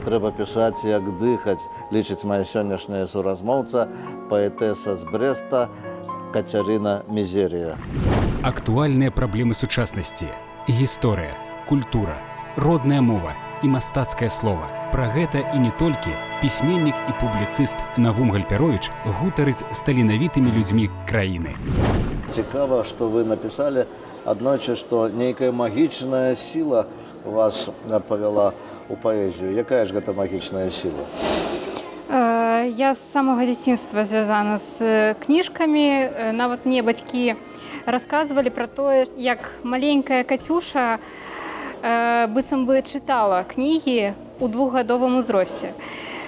Трэба пісаць, як дыхаць, лічыць моя сённяшняя суразмоўца, паэтэса з Брэста Кацярына Мізерія. Актуальныя праблемы сучаснасці, гісторыя, культура, родная мова і мастацкае слова. Пра гэта і не толькі пісьменнік і публіцыст Навум Гальперовіч гутарыць з таленавітымі людзьмі краіны. Цікава, што вы напісалі аднойчы, што нейкая магічная сіла вас павяла у паэзію. Якая ж гэта магічная сіла? Я з самага дзяцінства звязана з кніжкамі. Нават мне бацькі расказвалі пра тое, як маленькая Кацюша быццам бы чытала кнігі ў двухгадовым узросце.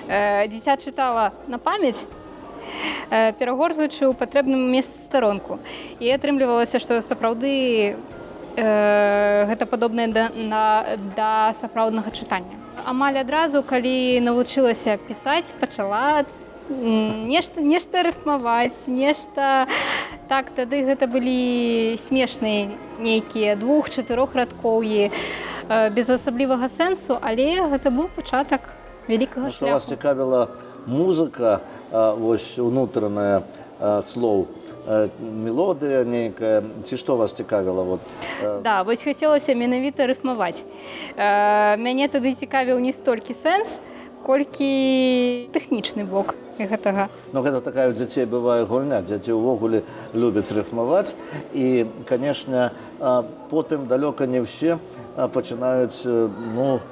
Дзіця чытала на памяць, перагортваючы ў патрэбным месцы старонку. І атрымлівалася, што сапраўды гэта падобнае да сапраўднага чытання. Амаль адразу, калі навучылася пісаць, пачала нешта рыфмаваць, нешта... Так, тады гэта былі смешныя нейкія 2-4радкоўі, без асаблівага сэнсу, але гэта быў пачатак вялікага шляху. Што вас цікавіла музыка, вось унутраная слоў, мелодыя нейкая, ці што вас цікавіла? Да, вось хацелася менавіта рыфмаваць. Мяне тады цікавіў не столькі сэнс, колькі тэхнічны бок гэтага. Ну, гэта такая ў дзяцей бывае гульня. Дзяці ўвогуле любяць рыфмаваць. І, канешне, потым далёка не ўсе пачынаюць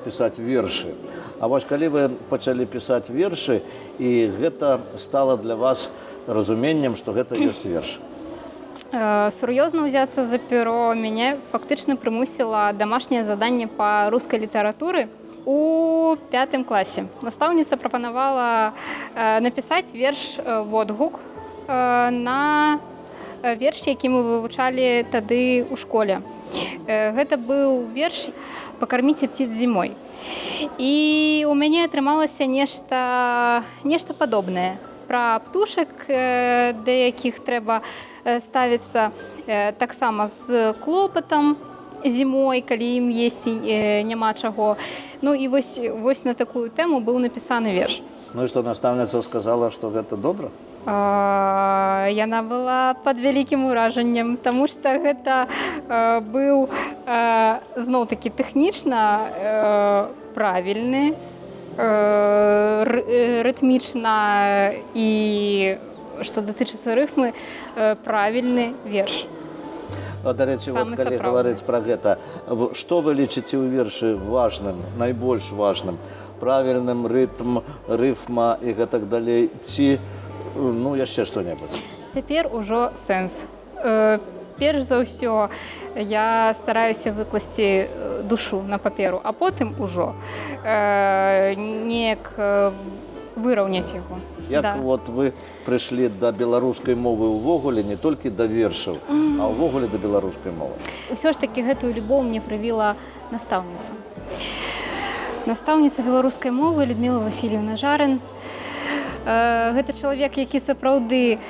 пісаць вершы. А вось калі вы пачалі пісаць вершы, і гэта стала для вас разуменнем, што гэта ёсць верш. Сур'ёзна ўзяцца за перо мяне фактычна прымусіла дамашняе заданне па рускай літаратуры у 5 класе. Настаўніца прапанавала напісаць верш водгук на верш, які мы вывучалі тады ў школе. Гэта быў верш «Пакарміце птиц зімой». І у мяне атрымалася нешта падобнае. Пра птушак, да якіх трэба ставіцца таксама з клопатам зімой, калі ім есці няма чаго. Ну і вось на такую тэму быў напісаны верш. Ну і што, настаўніца сказала, што гэта добра? Яна была пад вялікім уражаннем, таму што гэта быў зноў-такі тэхнічна правільны, рытмічна і, што датычыцца рыфмы, правільны верш. Дарэчы, калі гаварыць пра гэта, што вы лічыце ў вершы важным, найбольш важным? Правільным, рытм, рыфма і гэтак далей, ці яшчэ што-небудзь? Цяпер ужо сэнс. Перш за ўсё, я стараюся выкласці душу на паперу, а потым ужо неяк выраўняць яго. Як вы прыйшлі да беларускай мовы ўвогуле, не толькі да вершаў, а ўвогуле да беларускай мовы? Усё ж такі гэтую любоў мне прывіла настаўніца. Настаўніца беларускай мовы Людміла Васильевна Жарын. Гэта чалавек, які сапраўды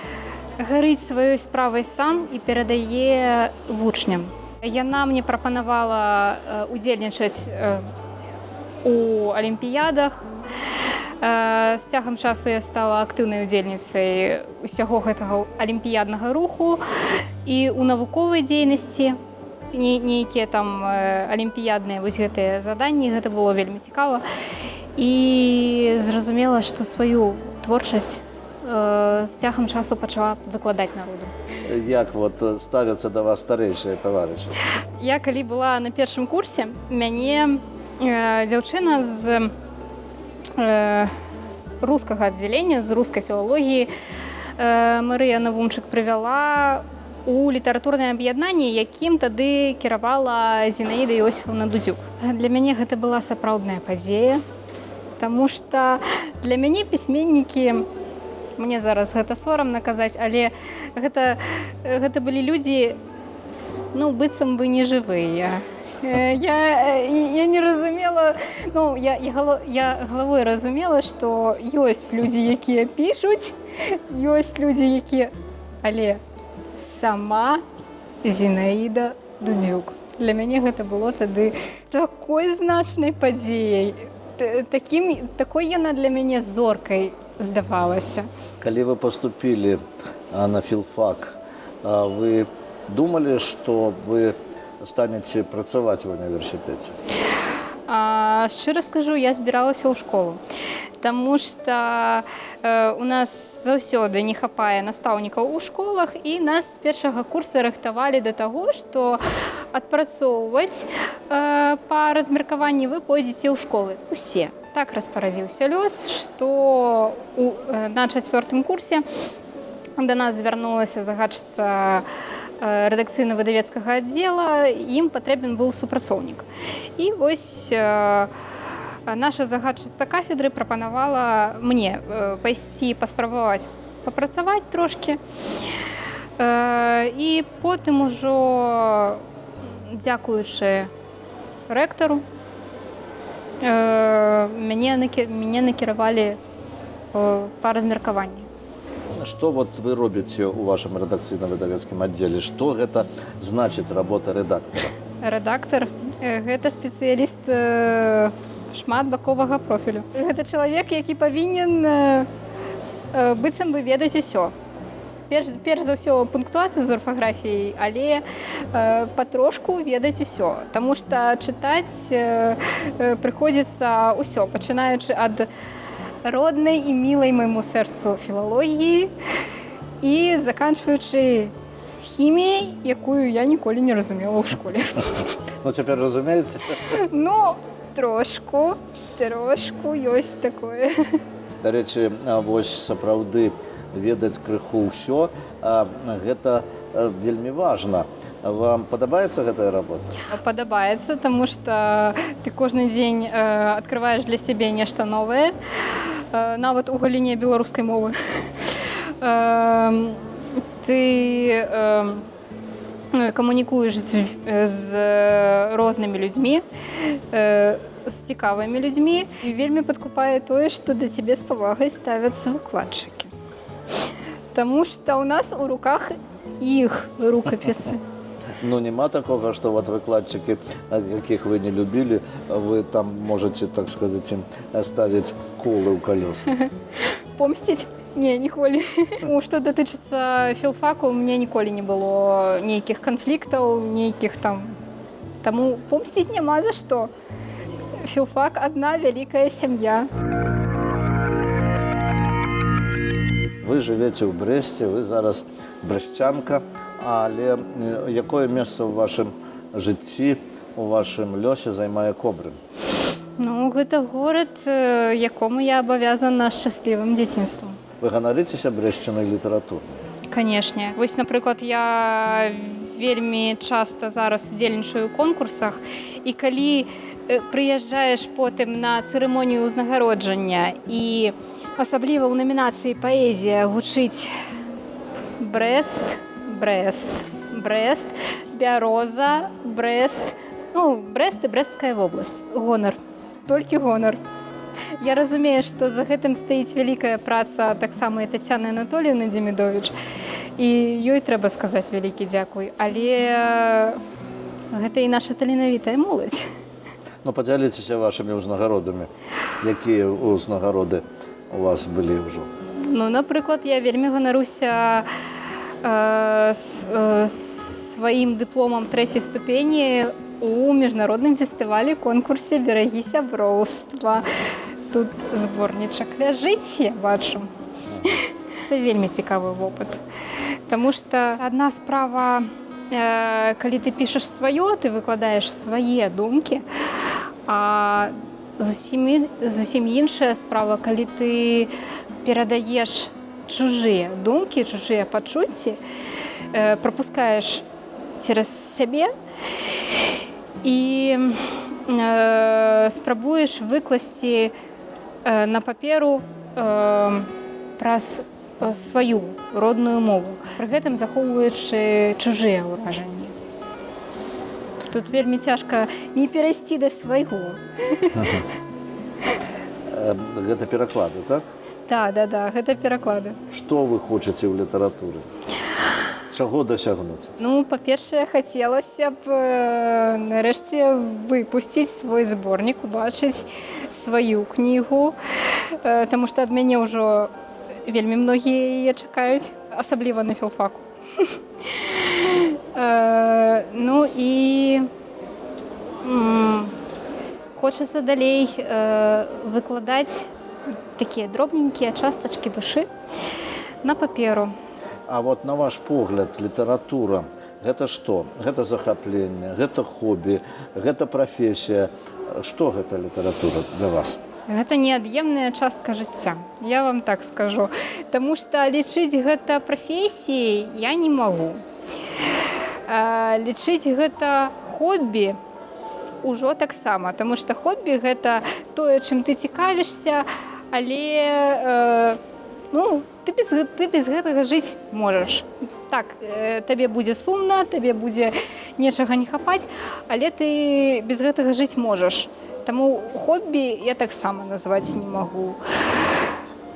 гарыць сваёй справай сам і перадае вучням. Яна мне прапанавала удзельнічаць у алімпіядах. З цягам часу я стала актыўнай удзельніцай усяго гэтага алімпіяднага руху і ў навуковай дзейнасці. Нейкія там алімпіядныя вось гэтыя заданні, гэта было вельмі цікава. І зразумела, што сваю творчасць з цягам часу пачала выкладаць народу. Як ставяцца да вас старэйшыя таварышы? Я калі была на першым курсе, мяне дзяўчына з рускага аддзялення, з рускай філалогіі, Марыя Навумчык прывяла у літаратурнае аб'яднанне, якім тады кіравала Зінаіда Іосіфаўна Дудзюк. Для мяне гэта была сапраўдная падзея, таму што для мяне пісьменнікі, мне зараз гэта сорамна казаць, але гэта былі людзі, быццам бы нежывыя. Я не разумела, ну, я головой разумела, што ёсць людзі, якія пішуць, ёсць людзі, якія... Але сама Зінаіда Дудзюк. Для мяне гэта было тады такой значнай падзеяй. Такой яна для мяне зоркай здавалася. Калі вы поступили на филфак, вы думали, что вы станете працаваць в універсітэце? Шчыра скажу, я збіралася ў школу, таму што у нас заўсёды не хапае настаўнікаў у школах, і нас з першага курса рыхтавалі да таго, што адпрацоўваць па размеркаванні вы пойдзеце ў школы. Усе. Так распарадзіўся лёс, што на 4-м курсе да нас звярнулася загадчыца рэдакцыйна-выдавецкага аддзела, ім патрэбен быў супрацоўнік. І вось наша загадчыца кафедры прапанавала мне пайсці паспрабаваць папрацаваць трошкі. І потым ужо, дзякуючы рэктару, мяне накіравалі па размеркаванні. Что вот вы робіце ў вашым рэдакцыйна-выдавецкім аддзеле? Што гэта значыць работа рэдактара? Рэдактар – гэта спецыяліст шматбаковага профілю. Гэта чалавек, які павінен быццам бы ведаць усё. Перш за ўсё пунктуацыю з арфаграфіяй, але патрошку ведаць усё. Таму што чытаць прыходзіцца ўсё, пачынаючы ад роднай і мілай майму сэрцу філалогіі і заканчваючы хіміяй, якую я ніколі не разумела ў школе. Ну, цяпер разумееце? Ну, трошку ёсць такое. Дарэчы, вось сапраўды ведаць крыху ўсё, гэта вельмі важна. Вам падабаецца гэтая работа? Падабаецца, таму што ты кожны дзень адкрываеш для сябе нешта новае, нават у галіне беларускай мовы. Ты камунікуеш з рознымі людзьмі, з цікавымі людзьмі, і вельмі падкупае тое, што да цябе з павагай ставяцца выкладчыкі. Таму што ў нас у руках іх рукапісы. Ну, нема такога, што вот выкладчыкі, якіх вы не любілі, вы там можаце, так сказаць, ім ставіць колы ў калёсы. Помсціць? Не, ніколі. Што датычыцца філфаку, у мяне ніколі не было нейкіх канфліктаў, нейкіх там... Таму помсціць няма за што. Філфак – адна вялікая сям'я. Вы жывеце ў Брэсце, вы зараз брэсчанка, але якое месца ў вашым жыцці, у вашым лёсе займае Кобрын? Ну, гэта горад, якому я абавязана шчаслівым дзяцінствам. Вы ганарыцеся брэсчанай літаратурай? Канешне. Вось, напрыклад, я вельмі часта зараз удзельнічаю ў конкурсах, і калі прыязджаеш потым на цырымонію ўзнагароджання і асабліва ў намінацыі паэзія гучыць Брэст, Брэст, Брэст, Бяроза, Брэст. Ну, Брэст і Брэсцкая вобласць. Гонар. Толькі гонар. Я разумею, што за гэтым стаіць вялікая праца таксама і Тацяны Анатоліўны Демідовіч. І ёй трэба сказаць вялікі дзякуй. Але гэта і наша таленавітая моладзь. Ну, падзяліцеся вашымі ўзнагародамі. Якія ўзнагароды у вас былі ўжо? Ну, напрыклад, я вельмі ганаруся сваім дыпломам 3-й ступені у міжнародным фестывалі конкурсе «Берагі сяброўства». Тут зборнічак ляжыць, я бачу. Це вельмі цікавы вопыт. Таму што адна справа, калі ты пішаш сваё, ты выкладаеш свае думкі, а зусім іншая справа, калі ты перадаеш чужыя думкі, чужыя пачуцці, прапускаеш цераз сябе і спрабуеш выкласці на паперу праз сваю родную мову, пры гэтым захоўваючы чужыя ўражанні. Тут вельмі цяжка не перайсці да свайго. Гэта пераклады, так? Да, гэта пераклады. Што вы хочаце ў літаратуры? Чаго дасягнуць? Ну, па-першае, хацелася б нарэшце выпусціць свой зборнік, убачыць сваю кнігу, таму што ад мяне ўжо вельмі многія яе чакаюць, асабліва на філфаку. Ну і хочацца далей выкладаць такія дробненькія частачкі душы на паперу. А вот на ваш погляд, літаратура гэта што? Гэта захапленне, гэта хобі, гэта прафесія. Што гэта літаратура для вас? Гэта неад'емная частка жыцця, я вам так скажу. Таму што лічыць гэта прафесіяй я не магу. Лічыць гэта хобі ўжо таксама, таму што хобі гэта тое, чым ты цікавішся, але ты без гэтага жыць можаш. Так, табе будзе сумна, табе будзе нечага не хапаць, але ты без гэтага жыць можаш. Таму хобі я таксама назваць не магу.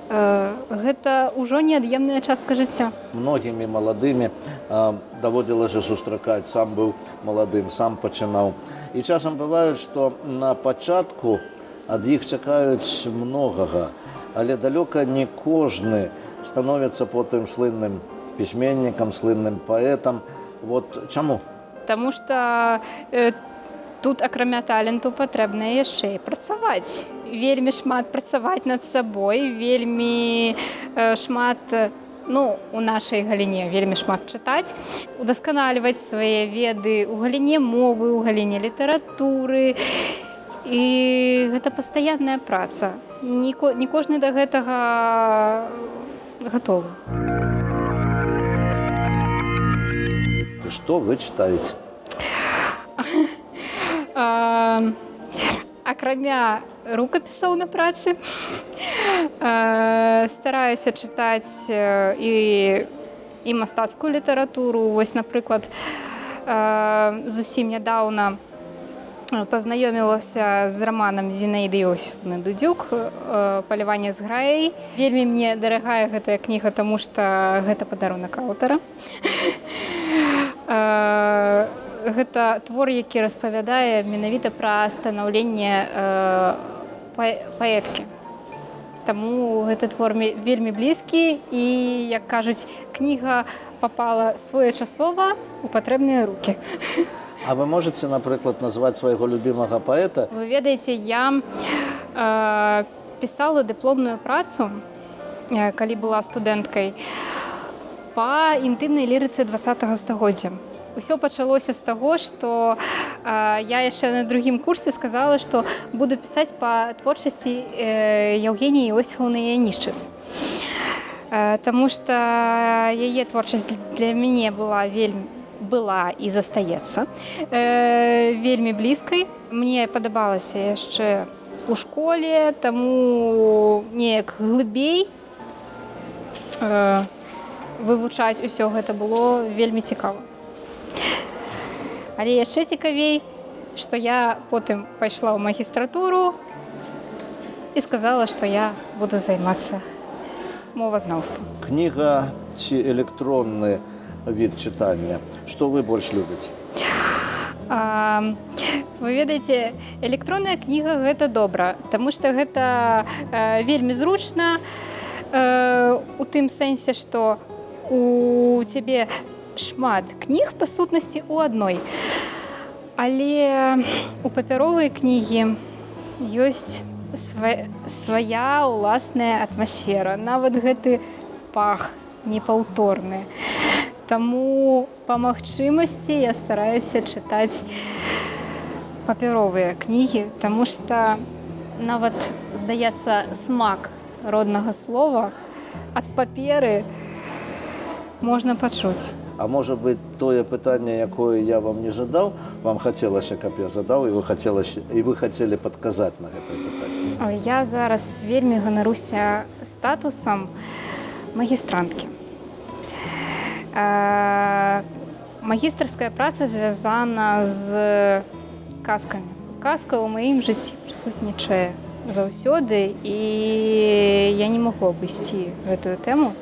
Гэта ўжо неад'емная частка жыцця. Многімі маладымі даводзілася сустракаць, сам быў маладым, сам пачынаў. І часам бывае, што на пачатку ад іх чакаюць многага, але далёка не кожны становіцца потым слынным пісьменнікам, слынным паэтам. Вот чаму? Таму што тут, акрамя таленту, патрэбна яшчэ і працаваць. Вельмі шмат працаваць над сабой, вельмі шмат, у нашай галіне вельмі шмат чытаць, удасканальваць свае веды ў галіне мовы, ў галіне літаратуры. І гэта пастаянная праца. Не кожны да гэтага гатовы. Што вы чытаеце? Акрамя рукапісаў на працы, стараюся чытаць і мастацкую літаратуру. Вось, напрыклад, зусім нядаўна пазнаёмілася з раманам Зінаіды Іосіфаўны Дудзюк «Паляванне з граяй». Вельмі мне дарагая гэтая кніга, таму што гэта падарунак аўтара. Гэта твор, які распавядае менавіта пра станаўленне паэткі. Таму гэты твор вельмі блізкі і, як кажуць, кніга папала своечасова ў патрэбныя рукі. А вы можете, напрыклад, назваць свайго любімага паэта? Вы ведаеце, я пісала дыпломную працу, калі была студэнткай, па інтымнай лірыцы 20-го стагоддзя. Усё пачалося з таго, што я яшчэ на другім курсе сказала, што буду пісаць па творчасці Еўгеніі Іосіфаўны Янішчыц. Таму што яе творчасць для мяне была і застаецца вельмі блізкай. Мне падабалася яшчэ у школе, таму неяк глыбей вывучаць усё гэта было вельмі цікава. Але яшчэ цікавей, што я потым пайшла ў магістратуру і сказала, што я буду займацца мовазнаўствам. Кніга ці электронны від чытання? Што вы больш любіце? Вы ведаеце, электронная кніга гэта добра, таму што гэта вельмі зручна у тым сэнсе, што у цябе шмат кніг па сутнасці ў адной. Але у папяровай кнігі ёсць свая ўласная атмасфера. Нават гэты пах непаўторны. Таму па магчымасці я стараюся чытаць папяровыя кнігі, таму што нават, здаецца, смак роднага слова ад паперы можна пачуць. А можа быць, тое пытанне, якое я вам не задаў, вам хацелася, каб я задаў, і вы хацелі падказаць на гэтае пытанне? Я зараз вельмі ганаруся статусам магістранткі. Магістарская праца звязана з казкамі. Казка ў маім жыцці прысутнічае заўсёды, і я не магу абысці гэтую тэму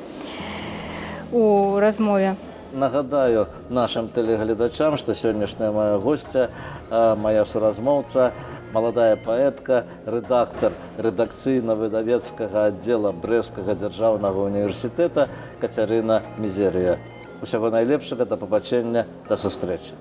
у размове. Нагадаю нашим телеглядачам, что сегодняшняя моя гостья, моя суразмоўца, молодая поэтка, редактор редакцыйна-выдавецкага отдела Брэсцкага дзяржаўнага універсітэта Кацярына Мізерія. Усяго найлепшага, да пабачэння, да сустрэчы.